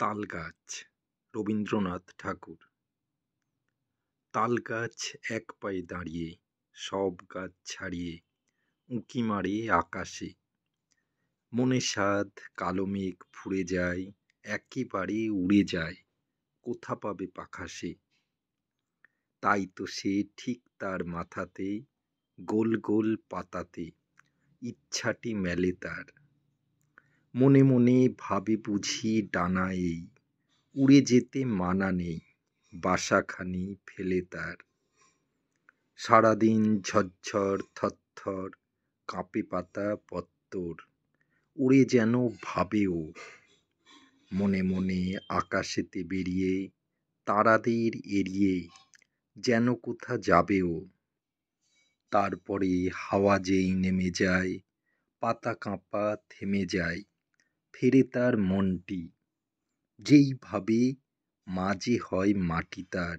তালগাছ রবীন্দ্রনাথ ঠাকুর। তালগাছ এক পায়ে দাঁড়িয়ে সব গাছ ছাড়িয়ে উঁকি মারে আকাশে। মনে সাধ কালো মেঘ ফুঁড়ে যায়, একেবারে উড়ে যায়, কোথা পাবে পাখা সে। তাই তো সে ঠিক তার মাথাতে গোল গোল পাতাতে ইচ্ছাটি মেলে তার। মনে মনে ভাবে বুঝি ডানা এই, উড়ে যেতে মানা নেই বাসাখানি ফেলে তার। সারাদিন ঝরঝর থরথর কাঁপে পাতা পত্তর, উড়ে যেন ভাবে ও। মনে মনে আকাশেতে বেরিয়ে তারাদের এড়িয়ে যেন কোথা যাবে ও। তারপরে হাওয়া যেই নেমে যায়, পাতা কাঁপা থেমে যায়, ফেরে তার মনটি। যেই ভাবে মাঝে হয় মাটি তার,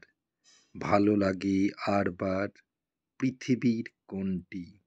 ভালো লাগে আর বার পৃথিবীর কোনটি।